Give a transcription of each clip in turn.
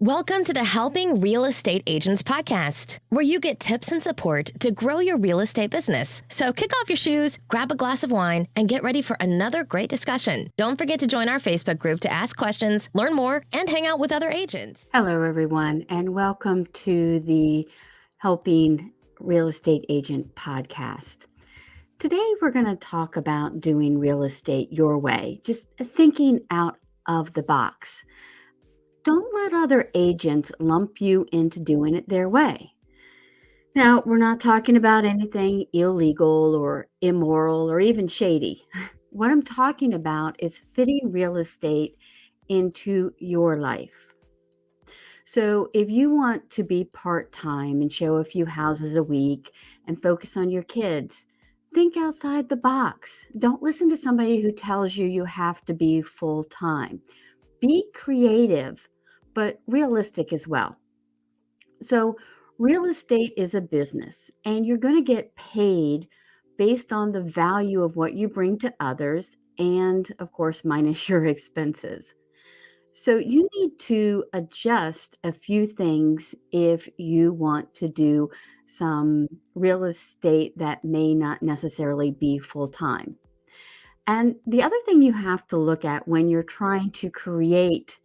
Welcome to the Helping Real Estate Agents podcast, where you get tips and support to grow your real estate business. So kick off your shoes, grab a glass of wine, and get ready for another great discussion. Don't forget to join our Facebook group to ask questions, learn more, and hang out with other agents. Hello, everyone, and welcome to the Helping Real Estate Agent podcast. Today, we're going to talk about doing real estate your way, just thinking out of the box. Don't let other agents lump you into doing it their way. Now, we're not talking about anything illegal or immoral or even shady. What I'm talking about is fitting real estate into your life. So, if you want to be part-time and show a few houses a week and focus on your kids, think outside the box. Don't listen to somebody who tells you you have to be full-time. Be creative, but realistic as well. So, real estate is a business, and you're going to get paid based on the value of what you bring to others and, of course, minus your expenses. So you need to adjust a few things if you want to do some real estate that may not necessarily be full time. And the other thing you have to look at when you're trying to create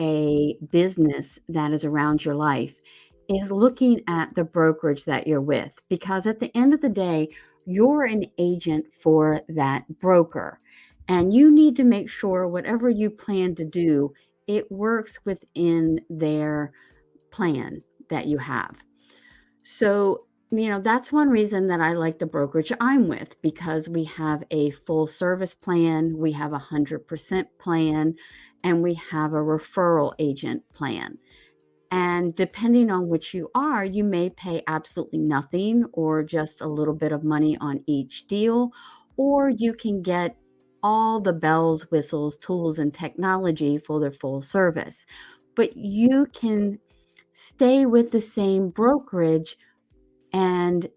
a business that is around your life is looking at the brokerage that you're with, because at the end of the day, you're an agent for that broker. And you need to make sure whatever you plan to do, it works within their plan that you have. So, that's one reason that I like the brokerage I'm with, because we have a full service plan, we have a 100% plan, and we have a referral agent plan. And depending on which you are, you may pay absolutely nothing or just a little bit of money on each deal, or you can get all the bells, whistles, tools, and technology for their full service. But you can stay with the same brokerage and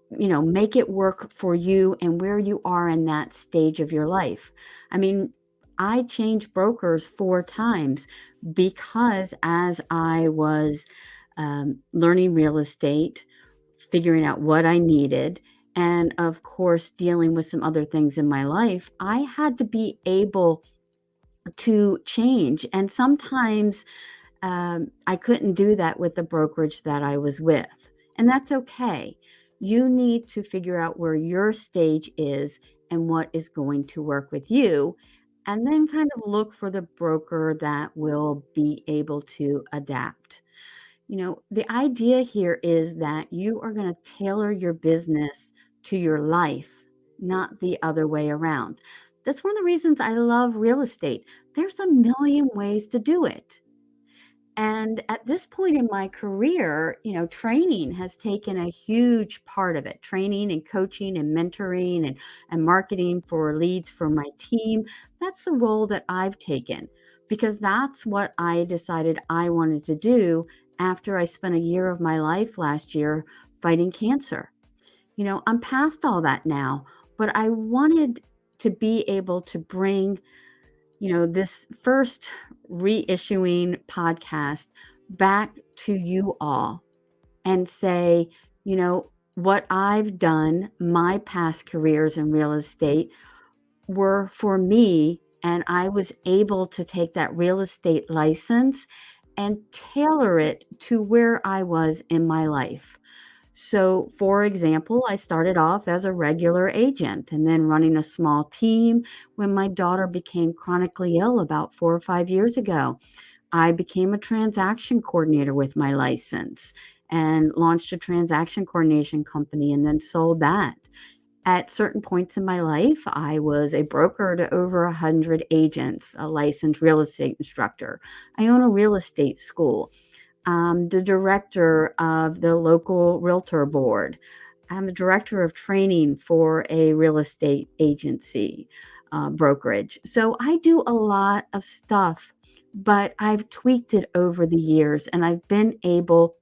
make it work for you and where you are in that stage of your life. I mean, I changed brokers 4 times because as I was learning real estate, figuring out what I needed, and of course, dealing with some other things in my life, I had to be able to change. And sometimes I couldn't do that with the brokerage that I was with. And that's okay. You need to figure out where your stage is and what is going to work with you. And then kind of look for the broker that will be able to adapt. The idea here is that you are going to tailor your business to your life, not the other way around. That's one of the reasons I love real estate. There's a million ways to do it. And at this point in my career, training has taken a huge part of it. Training and coaching and mentoring and marketing for leads for my team. That's the role that I've taken because that's what I decided I wanted to do after I spent a year of my life last year fighting cancer. I'm past all that now, but I wanted to be able to bring this first reissuing podcast back to you all and say, what I've done, my past careers in real estate were for me, and I was able to take that real estate license and tailor it to where I was in my life. So, for example, I started off as a regular agent and then running a small team when my daughter became chronically ill about 4 or 5 years ago. I became a transaction coordinator with my license and launched a transaction coordination company and then sold that. At certain points in my life, I was a broker to over 100 agents, a licensed real estate instructor. I own a real estate school. The director of the local realtor board. I'm the director of training for a real estate agency brokerage. So I do a lot of stuff, but I've tweaked it over the years and I've been able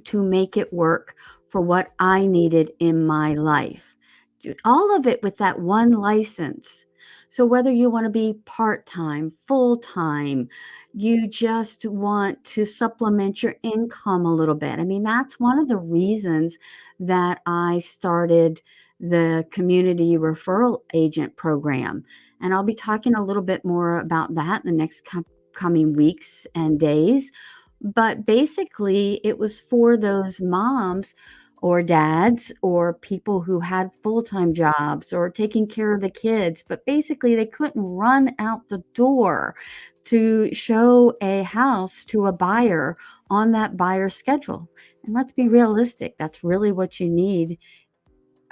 to make it work for what I needed in my life. All of it with that one license. So whether you want to be part-time, full-time, you just want to supplement your income a little bit. I mean, that's one of the reasons that I started the community referral agent program. And I'll be talking a little bit more about that in the next coming weeks and days. But basically, it was for those moms or dads or people who had full-time jobs or taking care of the kids, but basically they couldn't run out the door to show a house to a buyer on that buyer schedule. And let's be realistic, that's really what you need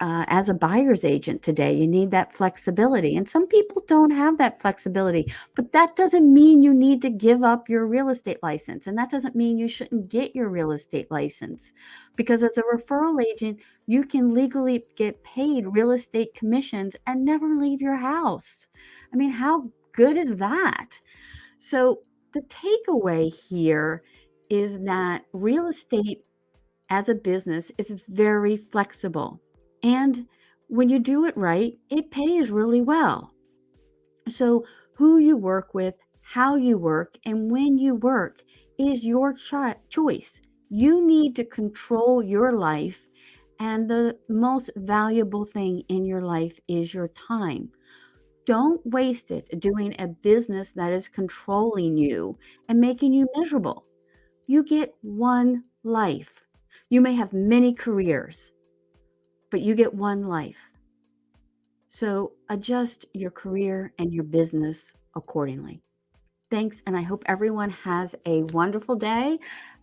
as a buyer's agent today. You need that flexibility. And some people don't have that flexibility, but that doesn't mean you need to give up your real estate license. And that doesn't mean you shouldn't get your real estate license, because as a referral agent, you can legally get paid real estate commissions and never leave your house. I mean, how good is that? So the takeaway here is that real estate as a business is very flexible. And when you do it right, it pays really well. So, who you work with, how you work, and when you work is your choice. You need to control your life, and the most valuable thing in your life is your time. Don't waste it doing a business that is controlling you and making you miserable. You get one life. You may have many careers, but you get one life. So adjust your career and your business accordingly. Thanks, and I hope everyone has a wonderful day.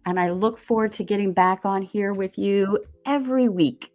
And I look forward to getting back on here with you every week.